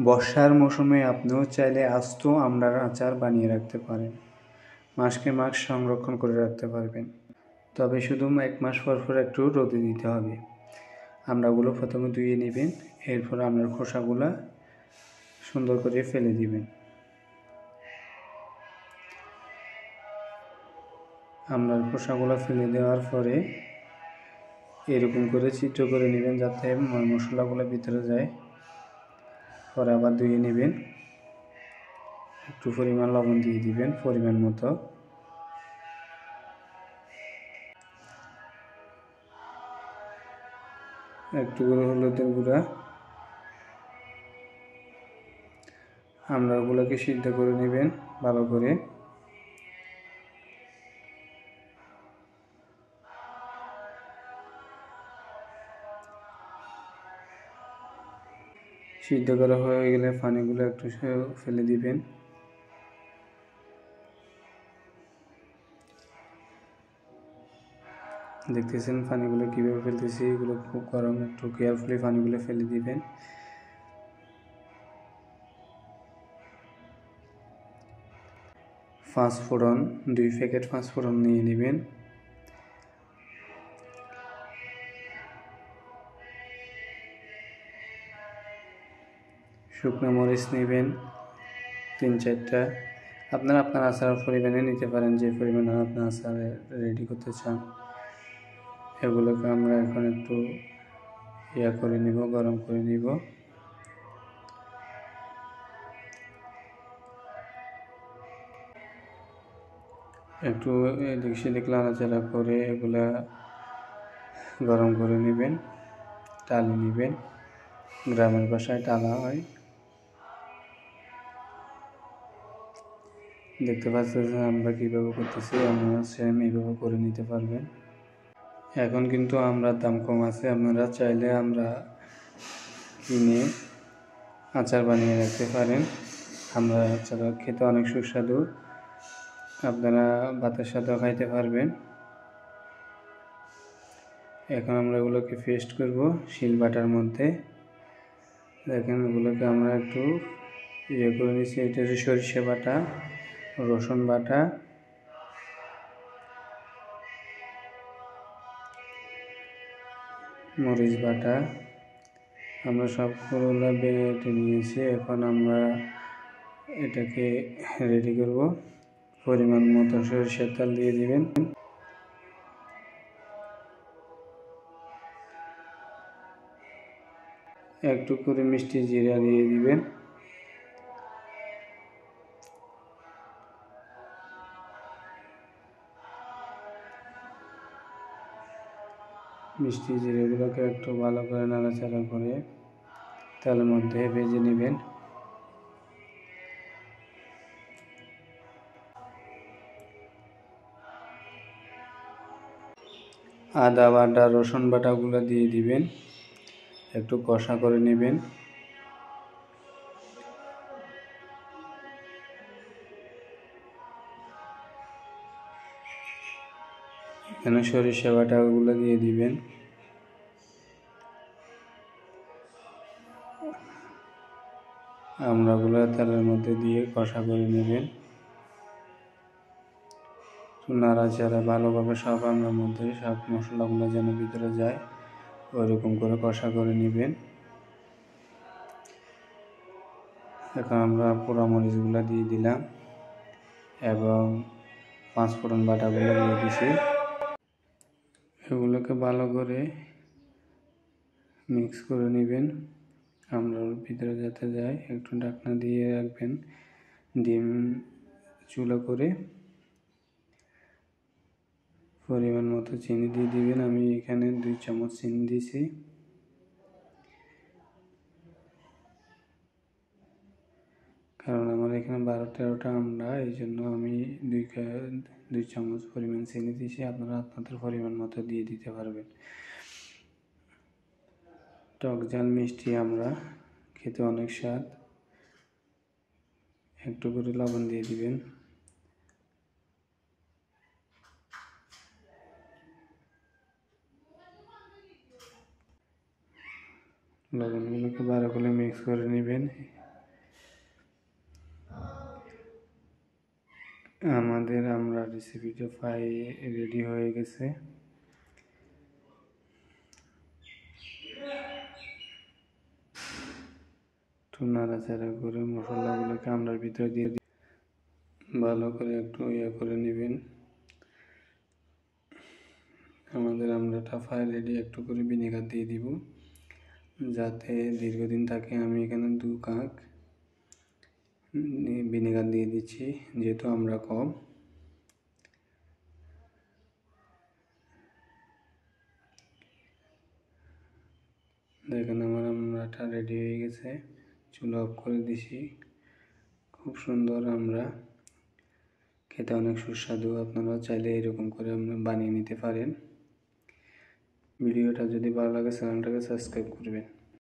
বর্ষার মৌসুমে আপনিও চাইলে আস্ত আমড়ার আচার বানিয়ে রাখতে পারেন। মাসকে মাস সংরক্ষণ করে রাখতে পারবেন। তবে শুধু 1 মাস পর পর একটু রোদে দিতে হবে। আমড়াগুলো প্রথমে ধুয়ে নেবেন, এরপর আমড়ার খোসাগুলো সুন্দর করে ফেলে দিবেন। আমড়ার খোসাগুলো ফেলে দেওয়ার পরে এরকম করে ছিদ্র করে নেবেন যাতে মশলাগুলো ভিতরে যায়। পরে আবার ধুয়ে নেবেন, একটু পরিমাণ লবণ দিয়ে দিবেন পরিমাণ মতো। একটু করে হলুদের গুঁড়া। আমড়াগুলোকে সিদ্ধ করে নেবেন ভালো করে। সিদ্ধ করা হয়ে গেলে পানিগুলো একটু ফেলে দিবেন। দেখতেছেন পানিগুলো কীভাবে ফেলতেছি, এগুলো খুব গরম, একটু কেয়ারফুলি পানিগুলো ফেলে দিবেন। পাঁচফোড়ন 2 প্যাকেট পাঁচফোড়ন নিয়ে নেবেন। শুকনো মরিচ নেবেন 3-4টা। আপনারা আপনার আচার পরিমাণে নিতে পারেন, যে পরিমাণে আপনার আচার রেডি করতে চান। এগুলোকে আমরা এখন একটু করে নিব, গরম করে নিব। একটু এদিক সেদিক নাড়াচাড়া করে এগুলা গরম করে নেবেন, টালি নেবেন। গ্রামের ভাষায় টালা হয়। দেখতে পাচ্ছেন আমরা কীভাবে করতেছি, আপনারা সেম এইভাবে করে নিতে পারবেন। এখন কিন্তু আমড়ার দাম কম আছে, আপনারা চাইলে আমরা কিনে আচার বানিয়ে রাখতে পারেন। আমরা আচার খেতে অনেক সুস্বাদু, আপনারা ভাতের সাথেও খাইতে পারবেন। এখন আমরা এগুলোকে পেস্ট করব শিলবাটার মধ্যে। দেখেন এগুলোকে আমরা একটু করে নিচ্ছি। এটা হচ্ছে সরিষা বাটা, রসুন বাটা, মরিচ বাটা, আমরা সবগুলো বেটে নিয়েছি। এখন আমরা এটাকে রেডি করব। পরিমাণ মতো সরিষার তেল দিয়ে দিবেন। একটু করে মিষ্টি জিরা দিয়ে দিবেন। মিষ্টি জিরাগুলোকে একটু ভালো করে নাড়াচাড়া করে তেলের মধ্যে ভেজে নেবেন। আদা বাটা, রসুন বাটাগুলো দিয়ে দিবেন, একটু কষা করে নেবেন। এখানে সরিষা বাটাগুলো দিয়ে দিবেন। আমড়াগুলো তেলের মধ্যে দিয়ে কষা করে নেবেন। নাড়াচাড়া ভালোভাবে সব আমড়ার মধ্যে সব মশলাগুলো যেন ভিতরে যায়, ওইরকম করে কষা করে নেবেন। এখন আমরা পোড়া মরিচগুলো দিয়ে দিলাম এবং পাঁচফোড়ন বাটাগুলো দিয়ে দিছি। এগুলোকে ভালো করে মিক্স করে নেবেন, আমড়ার ভিতরে যাতে যায়। একটু ঢাকনা দিয়ে রাখবেন। ডিম চুলা করে পরিমাণ মতো চিনি দিয়ে দিবেন। আমি এখানে 2 চামচ চিনি দিয়েছি। কারণ আমার এখানে 12-13টা আমড়া, এই জন্য আমি 2 চামচ পরিমাণ চিনি দিয়েছি। আপনারা আপনাদের পরিমাণ মতো দিয়ে দিতে পারবেন। টক ঝাল মিষ্টি আমড়া খেতে অনেক স্বাদ। একটু করে লবণ দিয়ে দিবেন। লবণগুলোকে ভালো করে মিক্স করে নেবেন। আমাদের আমরা রেসিপিটা রেডি হয়ে গেছে। একটু নাড়াচাড়া করে মশলাগুলোকে আমরা ভিতরে দিয়ে ভালো করে একটু করে নেবেন। আমাদের আমড়াটা রেডি। একটু করে ভিনেগার দিয়ে দিব যাতে দীর্ঘদিন থাকে। আমি এখানে 2 কাপ ভিনেগার দিয়ে দিচ্ছি যেহেতু আমরা কম। দেখেন আমার আমড়াটা রেডি হয়ে গেছে। চুলা অফ করে দিছি। খুব সুন্দর আমরা, খেতে অনেক সুস্বাদু। আপনারা চাইলে এরকম করে বানিয়ে নিতে পারেন। ভিডিওটা যদি ভালো লাগে চ্যানেলটাকে সাবস্ক্রাইব করবেন।